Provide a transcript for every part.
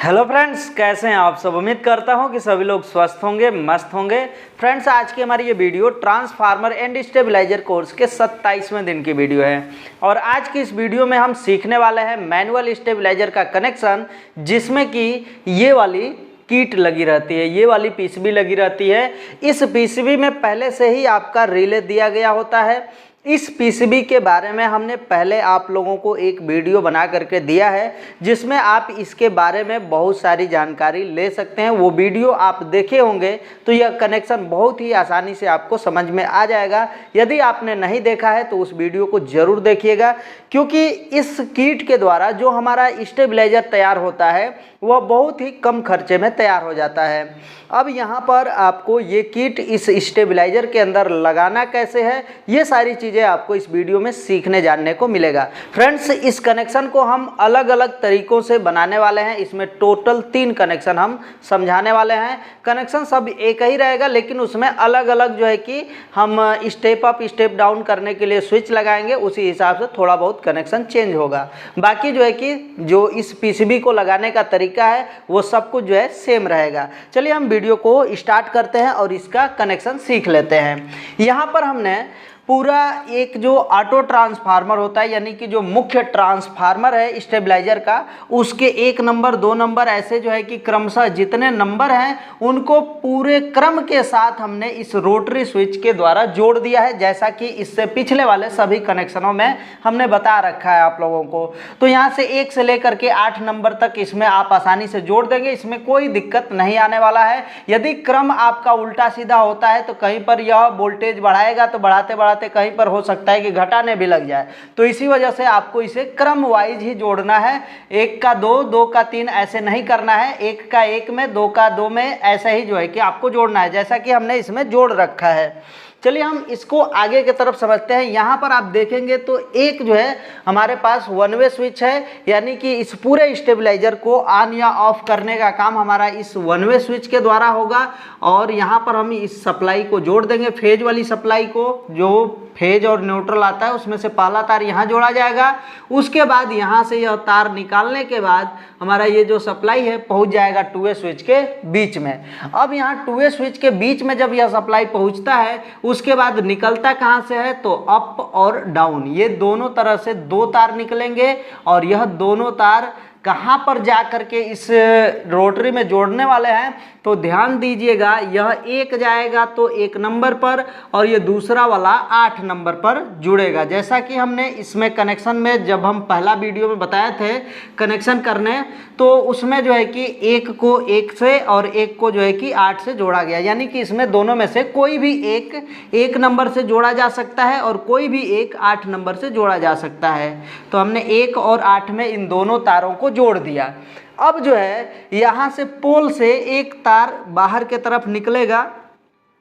Hello friends, कैसे हैं आप सब। उम्मीद करता हूं कि सभी लोग स्वस्थ होंगे, मस्त होंगे। फ्रेंड्स, आज की हमारी ये video transformer and stabilizer course के 27वें दिन की वीडियो है और आज की इस वीडियो में हम सीखने वाले हैं मैनुअल स्टेबलाइजर का कनेक्शन, जिसमें कि ये वाली किट लगी रहती है, ये वाली पीसीबी लगी रहती है। इस पीसीबी में पहले से ही आपका रिले दिया गया होता है। इस पीसीबी के बारे में हमने पहले आप लोगों को एक वीडियो बना करके दिया है, जिसमें आप इसके बारे में बहुत सारी जानकारी ले सकते हैं। वो वीडियो आप देखे होंगे तो यह कनेक्शन बहुत ही आसानी से आपको समझ में आ जाएगा। यदि आपने नहीं देखा है तो उस वीडियो को ज़रूर देखिएगा, क्योंकि इस किट के द्वारा जो हमारा स्टेबलाइजर तैयार होता है वह बहुत ही कम खर्चे में तैयार हो जाता है। अब यहाँ पर आपको ये किट इस स्टेबलाइजर के अंदर लगाना कैसे है, ये सारी चीज़ें आपको इस वीडियो में सीखने जानने को मिलेगा। फ्रेंड्स, इस कनेक्शन को हम अलग अलग तरीक़ों से बनाने वाले हैं। इसमें टोटल 3 कनेक्शन हम समझाने वाले हैं। कनेक्शन सब एक ही रहेगा, लेकिन उसमें अलग अलग जो है कि हम स्टेप अप स्टेप डाउन करने के लिए स्विच लगाएंगे, उसी हिसाब से थोड़ा बहुत कनेक्शन चेंज होगा। बाकी जो है कि जो इस पीसीबी को लगाने का तरीका है वो सब कुछ जो है सेम रहेगा। चलिए हम वीडियो को स्टार्ट करते हैं और इसका कनेक्शन सीख लेते हैं। यहाँ पर हमने पूरा एक जो ऑटो ट्रांसफार्मर होता है, यानी कि जो मुख्य ट्रांसफार्मर है स्टेबलाइजर का, उसके 1 नंबर 2 नंबर ऐसे जो है कि क्रमशः जितने नंबर हैं उनको पूरे क्रम के साथ हमने इस रोटरी स्विच के द्वारा जोड़ दिया है, जैसा कि इससे पिछले वाले सभी कनेक्शनों में हमने बता रखा है आप लोगों को। तो यहाँ से 1 से लेकर के 8 नंबर तक इसमें आप आसानी से जोड़ देंगे, इसमें कोई दिक्कत नहीं आने वाला है। यदि क्रम आपका उल्टा सीधा होता है तो कहीं पर यह वोल्टेज बढ़ाएगा तो बढ़ाते बढ़ाते कहीं पर हो सकता है कि घटाने भी लग जाए। तो इसी वजह से आपको इसे क्रम वाइज ही जोड़ना है। 1 का 2, 2 का 3 ऐसे नहीं करना है। 1 का 1 में, 2 का 2 में ऐसे ही जो है कि आपको जोड़ना है, जैसा कि हमने इसमें जोड़ रखा है। चलिए हम इसको आगे की तरफ समझते हैं। यहाँ पर आप देखेंगे तो एक जो है हमारे पास 1 वे स्विच है, यानी कि इस पूरे स्टेबलाइजर को ऑन या ऑफ करने का काम हमारा इस 1 वे स्विच के द्वारा होगा। और यहाँ पर हम इस सप्लाई को जोड़ देंगे, फेज वाली सप्लाई को, जो फेज और न्यूट्रल आता है उसमें से पहला तार यहाँ जोड़ा जाएगा। उसके बाद यहाँ से यह तार निकालने के बाद हमारा ये जो सप्लाई है पहुँच जाएगा 2 वे स्विच के बीच में। अब यहाँ 2 वे स्विच के बीच में जब यह सप्लाई पहुँचता है, उसके बाद निकलता कहाँ से है तो अप और डाउन, ये दोनों तरह से 2 तार निकलेंगे। और यह दोनों तार कहाँ पर जा करके इस रोटरी में जोड़ने वाले हैं तो ध्यान दीजिएगा, यह एक जाएगा तो 1 नंबर पर और ये दूसरा वाला 8 नंबर पर जुड़ेगा। जैसा कि हमने इसमें कनेक्शन में जब हम पहला वीडियो में बताए थे कनेक्शन करने, तो उसमें जो है कि 1 को 1 से और 1 को जो है कि 8 से जोड़ा गया, यानी कि इसमें दोनों में से कोई भी एक नंबर से जोड़ा जा सकता है और कोई भी 8 नंबर से जोड़ा जा सकता है। तो हमने 1 और 8 में इन दोनों तारों को जोड़ दिया। अब जो है यहाँ से पोल से एक तार बाहर के तरफ निकलेगा,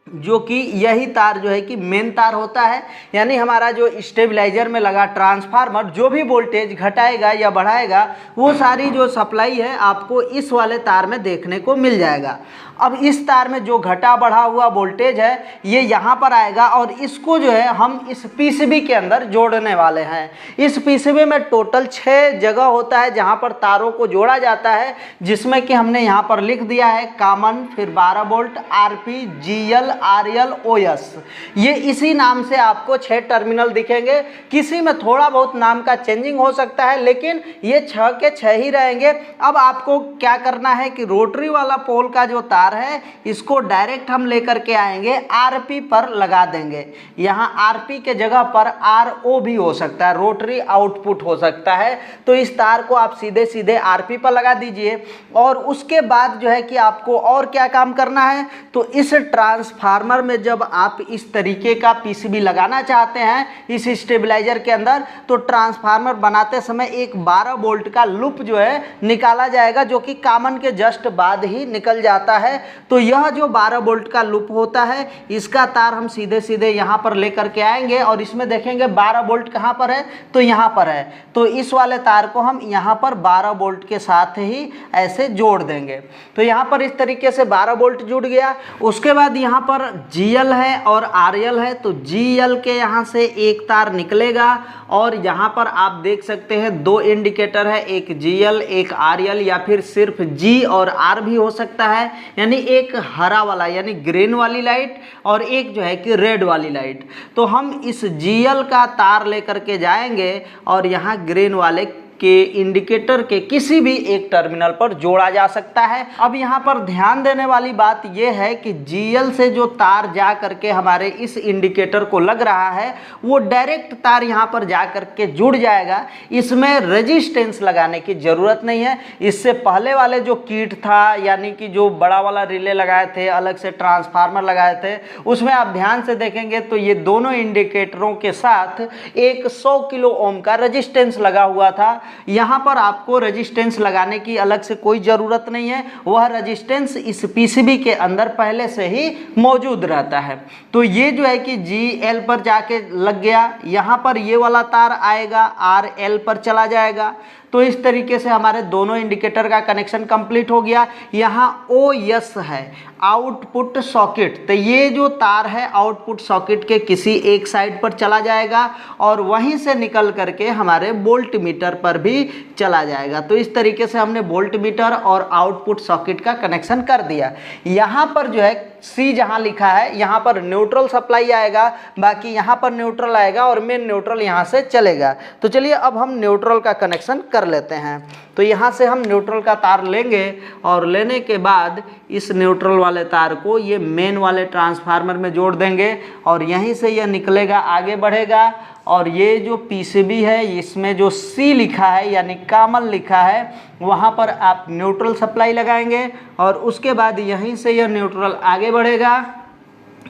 जो कि यही तार जो है कि मेन तार होता है, यानी हमारा जो स्टेबलाइजर में लगा ट्रांसफार्मर जो भी वोल्टेज घटाएगा या बढ़ाएगा वो सारी जो सप्लाई है आपको इस वाले तार में देखने को मिल जाएगा। अब इस तार में जो घटा बढ़ा हुआ वोल्टेज है ये यहाँ पर आएगा और इसको जो है हम इस पीसीबी के अंदर जोड़ने वाले हैं। इस पीसीबी में टोटल 6 जगह होता है जहाँ पर तारों को जोड़ा जाता है, जिसमें कि हमने यहाँ पर लिख दिया है कॉमन, फिर 12 volt, RP, GL, RL, OS. ये इसी नाम से आपको 6 टर्मिनल दिखेंगे। किसी में थोड़ा बहुत नाम का चेंजिंग हो सकता है, लेकिन ये 6 के 6 ही रहेंगे। अब आपको क्या करना है कि रोटरी वाला पोल का जो तार है इसको डायरेक्ट हम लेकर के आएंगे, आरपी पर लगा देंगे। यहाँ आरपी के जगह पर आरओ भी हो सकता है, रोटरी आउटपुट हो सकता है। तो इस तार को आप सीधे सीधे आरपी पर लगा दीजिए। और उसके बाद जो है कि आपको और क्या काम करना है तो इस ट्रांसफार्मर में जब आप इस तरीके का पीसीबी लगाना चाहते हैं इस स्टेबलाइजर के अंदर, तो ट्रांसफार्मर बनाते समय एक 12 वोल्ट का लूप जो है निकाला जाएगा, जो कि कॉमन के जस्ट बाद ही निकल जाता है। तो यह जो 12 वोल्ट का लूप होता है इसका तार हम सीधे सीधे यहाँ पर लेकर के आएंगे और इसमें देखेंगे 12 वोल्ट कहाँ पर है तो यहाँ पर है। तो इस वाले तार को हम यहाँ पर 12 वोल्ट के साथ ही ऐसे जोड़ देंगे। तो यहाँ पर इस तरीके से 12 वोल्ट जुड़ गया। उसके बाद यहाँ पर GL है और RL है, तो GL के यहाँ से एक तार निकलेगा और यहाँ पर आप देख सकते हैं दो इंडिकेटर है, एक GL एक RL, या फिर सिर्फ G और R भी हो सकता है, यानी एक हरा वाला यानी ग्रीन वाली लाइट और एक जो है कि रेड वाली लाइट। तो हम इस GL का तार लेकर के जाएंगे और यहाँ ग्रीन वाले के इंडिकेटर के किसी भी एक टर्मिनल पर जोड़ा जा सकता है। अब यहाँ पर ध्यान देने वाली बात यह है कि GL से जो तार जा करके हमारे इस इंडिकेटर को लग रहा है वो डायरेक्ट तार यहाँ पर जा करके जुड़ जाएगा, इसमें रेजिस्टेंस लगाने की ज़रूरत नहीं है। इससे पहले वाले जो किट था यानी कि जो बड़ा वाला रिले लगाए थे, अलग से ट्रांसफार्मर लगाए थे, उसमें आप ध्यान से देखेंगे तो ये दोनों इंडिकेटरों के साथ एक 100 किलो ओम का रेजिस्टेंस लगा हुआ था। यहाँ पर आपको रेजिस्टेंस लगाने की अलग से कोई ज़रूरत नहीं है, वह रेजिस्टेंस इस पीसीबी के अंदर पहले से ही मौजूद रहता है। तो ये जो है कि GL पर जाके लग गया, यहाँ पर ये वाला तार आएगा RL पर चला जाएगा। तो इस तरीके से हमारे दोनों इंडिकेटर का कनेक्शन कंप्लीट हो गया। यहाँ OS है, आउटपुट सॉकेट, तो ये जो तार है आउटपुट सॉकेट के किसी एक साइड पर चला जाएगा और वहीं से निकल करके हमारे वोल्ट मीटर पर भी चला जाएगा। तो इस तरीके से हमने वोल्ट मीटर और आउटपुट सॉकेट का कनेक्शन कर दिया। यहाँ पर जो है C जहाँ लिखा है यहाँ पर न्यूट्रल सप्लाई आएगा, बाकी यहाँ पर न्यूट्रल आएगा और मेन न्यूट्रल यहाँ से चलेगा। तो चलिए अब हम न्यूट्रल का कनेक्शन कर लेते हैं। तो यहाँ से हम न्यूट्रल का तार लेंगे और लेने के बाद इस न्यूट्रल वाले तार को ये मेन वाले ट्रांसफार्मर में जोड़ देंगे और यहीं से यह निकलेगा, आगे बढ़ेगा। और ये जो पीसीबी है इसमें जो C लिखा है यानी कॉमन लिखा है, वहाँ पर आप न्यूट्रल सप्लाई लगाएंगे और उसके बाद यहीं से यह न्यूट्रल आगे बढ़ेगा,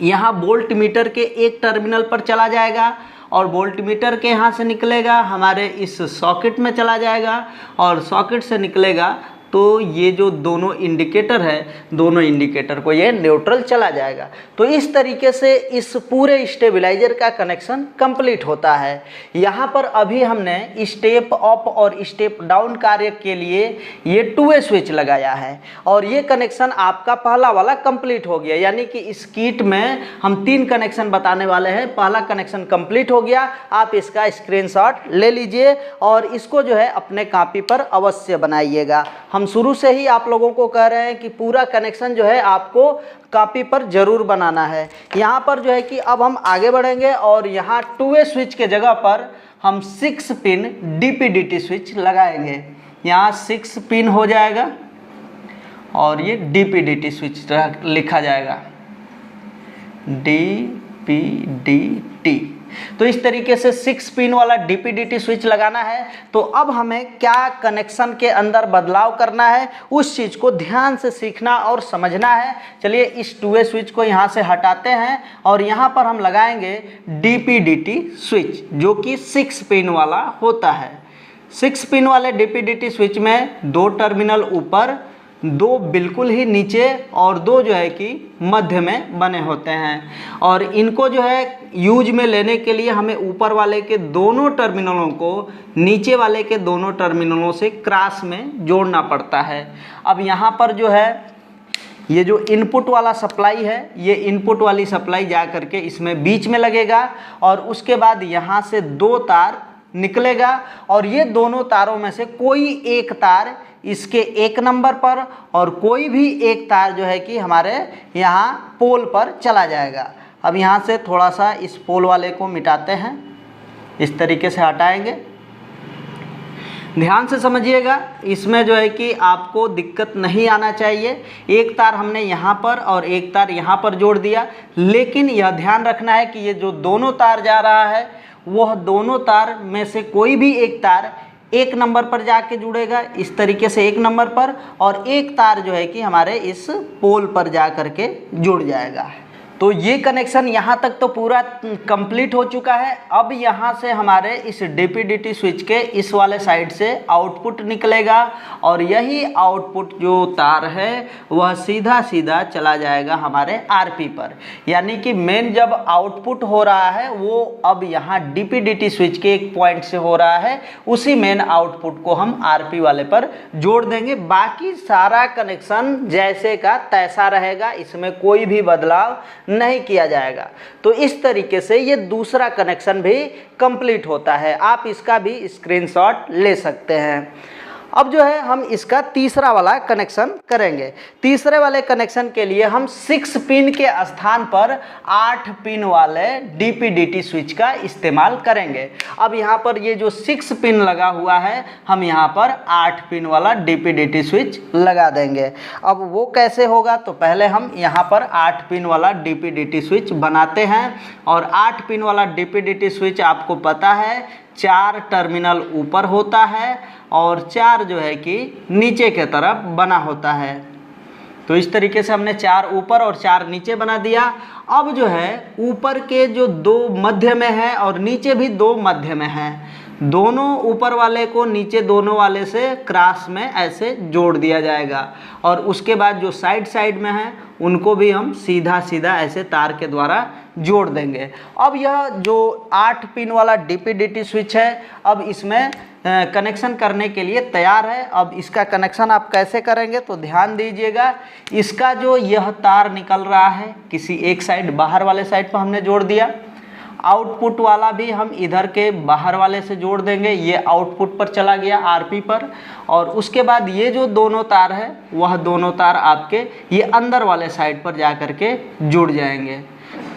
यहाँ वोल्ट मीटर के एक टर्मिनल पर चला जाएगा और वोल्ट मीटर के यहाँ से निकलेगा हमारे इस सॉकेट में चला जाएगा और सॉकेट से निकलेगा तो ये जो दोनों इंडिकेटर है, दोनों इंडिकेटर को ये न्यूट्रल चला जाएगा। तो इस तरीके से इस पूरे स्टेबलाइजर का कनेक्शन कंप्लीट होता है। यहाँ पर अभी हमने स्टेप अप और स्टेप डाउन कार्य के लिए ये 2 स्विच लगाया है और ये कनेक्शन आपका पहला वाला कंप्लीट हो गया, यानी कि इस किट में हम 3 कनेक्शन बताने वाले हैं। पहला कनेक्शन कंप्लीट हो गया, आप इसका स्क्रीनशॉट ले लीजिए और इसको जो है अपने कॉपी पर अवश्य बनाइएगा। हम शुरू से ही आप लोगों को कह रहे हैं कि पूरा कनेक्शन जो है आपको कॉपी पर ज़रूर बनाना है। यहाँ पर जो है कि अब हम आगे बढ़ेंगे और यहाँ 2 स्विच के जगह पर हम 6 पिन DP/DT स्विच लगाएंगे। यहाँ 6 पिन हो जाएगा और ये DP/DT स्विच लिखा जाएगा, DP/DT। तो इस तरीके से 6 पिन वाला DP/DT स्विच लगाना है। तो अब हमें क्या कनेक्शन के अंदर बदलाव करना है उस चीज़ को ध्यान से सीखना और समझना है। चलिए इस 2 स्विच को यहाँ से हटाते हैं और यहाँ पर हम लगाएंगे DP/DT स्विच जो कि 6 पिन वाला होता है। 6 पिन वाले DP/DT स्विच में 2 टर्मिनल ऊपर, 2 बिल्कुल ही नीचे और 2 जो है कि मध्य में बने होते हैं और इनको जो है यूज में लेने के लिए हमें ऊपर वाले के दोनों टर्मिनलों को नीचे वाले के दोनों टर्मिनलों से क्रॉस में जोड़ना पड़ता है। अब यहाँ पर जो है ये जो इनपुट वाला सप्लाई है, ये इनपुट वाली सप्लाई जा करके इसमें बीच में लगेगा और उसके बाद यहाँ से 2 तार निकलेगा और ये दोनों तारों में से कोई एक तार इसके 1 नंबर पर और कोई भी एक तार जो है कि हमारे यहाँ पोल पर चला जाएगा। अब यहाँ से थोड़ा सा इस पोल वाले को मिटाते हैं, इस तरीके से हटाएंगे। ध्यान से समझिएगा, इसमें जो है कि आपको दिक्कत नहीं आना चाहिए। एक तार हमने यहाँ पर और एक तार यहाँ पर जोड़ दिया, लेकिन यह ध्यान रखना है कि ये जो दोनों तार जा रहा है वह दोनों तार में से कोई भी एक तार 1 नंबर पर जाके जुड़ेगा, इस तरीके से 1 नंबर पर, और एक तार जो है कि हमारे इस पोल पर जा करके जुड़ जाएगा। तो ये कनेक्शन यहाँ तक तो पूरा कंप्लीट हो चुका है। अब यहाँ से हमारे इस DP/DT स्विच के इस वाले साइड से आउटपुट निकलेगा और यही आउटपुट जो तार है वह सीधा सीधा चला जाएगा हमारे RP पर, यानी कि मेन जब आउटपुट हो रहा है वो अब यहाँ DP/DT स्विच के एक पॉइंट से हो रहा है, उसी मेन आउटपुट को हम RP वाले पर जोड़ देंगे। बाकी सारा कनेक्शन जैसे का तैसा रहेगा, इसमें कोई भी बदलाव नहीं किया जाएगा। तो इस तरीके से ये दूसरा कनेक्शन भी कंप्लीट होता है। आप इसका भी स्क्रीनशॉट ले सकते हैं। अब जो है हम इसका तीसरा वाला कनेक्शन करेंगे। तीसरे वाले कनेक्शन के लिए हम 6 पिन के स्थान पर 8 पिन वाले DP/DT स्विच का इस्तेमाल करेंगे। अब यहाँ पर ये जो 6 पिन लगा हुआ है, हम यहाँ पर 8 पिन वाला DP/DT स्विच लगा देंगे। अब वो कैसे होगा, तो पहले हम यहाँ पर 8 पिन वाला DP/DT स्विच बनाते हैं। और 8 पिन वाला DP/DT स्विच आपको पता है 4 टर्मिनल ऊपर होता है और 4 जो है कि नीचे के तरफ बना होता है। तो इस तरीके से हमने 4 ऊपर और 4 नीचे बना दिया। अब जो है ऊपर के जो 2 मध्य में है और नीचे भी 2 मध्य में है, दोनों ऊपर वाले को नीचे दोनों वाले से क्रॉस में ऐसे जोड़ दिया जाएगा। और उसके बाद जो साइड साइड में है उनको भी हम सीधा सीधा ऐसे तार के द्वारा जोड़ देंगे। अब यह जो 8 पिन वाला DP/DT स्विच है, अब इसमें कनेक्शन करने के लिए तैयार है। अब इसका कनेक्शन आप कैसे करेंगे, तो ध्यान दीजिएगा। इसका जो यह तार निकल रहा है किसी एक साइड, बाहर वाले साइड पर हमने जोड़ दिया। आउटपुट वाला भी हम इधर के बाहर वाले से जोड़ देंगे, ये आउटपुट पर चला गया RP पर। और उसके बाद ये जो दोनों तार है वह दोनों तार आपके ये अंदर वाले साइड पर जा कर के जुड़ जाएंगे।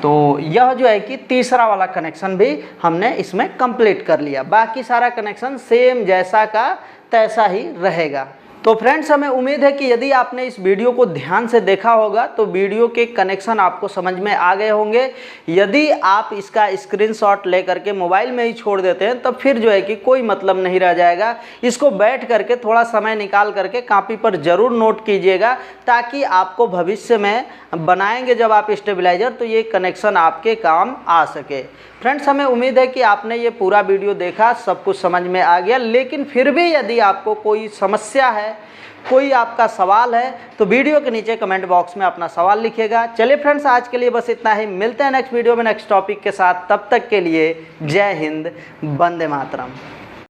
तो यह जो है कि तीसरा वाला कनेक्शन भी हमने इसमें कंप्लीट कर लिया। बाकी सारा कनेक्शन सेम जैसा का तैसा ही रहेगा। तो फ्रेंड्स, हमें उम्मीद है कि यदि आपने इस वीडियो को ध्यान से देखा होगा तो वीडियो के कनेक्शन आपको समझ में आ गए होंगे। यदि आप इसका स्क्रीनशॉट लेकर के मोबाइल में ही छोड़ देते हैं तब फिर जो है कि कोई मतलब नहीं रह जाएगा। इसको बैठ करके थोड़ा समय निकाल करके कॉपी पर ज़रूर नोट कीजिएगा, ताकि आपको भविष्य में बनाएंगे जब आप स्टेबलाइजर तो ये कनेक्शन आपके काम आ सके। फ्रेंड्स, हमें उम्मीद है कि आपने ये पूरा वीडियो देखा, सब कुछ समझ में आ गया। लेकिन फिर भी यदि आपको कोई समस्या है, कोई आपका सवाल है, तो वीडियो के नीचे कमेंट बॉक्स में अपना सवाल लिखिएगा। चलिए फ्रेंड्स, आज के लिए बस इतना ही। मिलते हैं नेक्स्ट वीडियो में नेक्स्ट टॉपिक के साथ। तब तक के लिए जय हिंद, वंदे मातरम।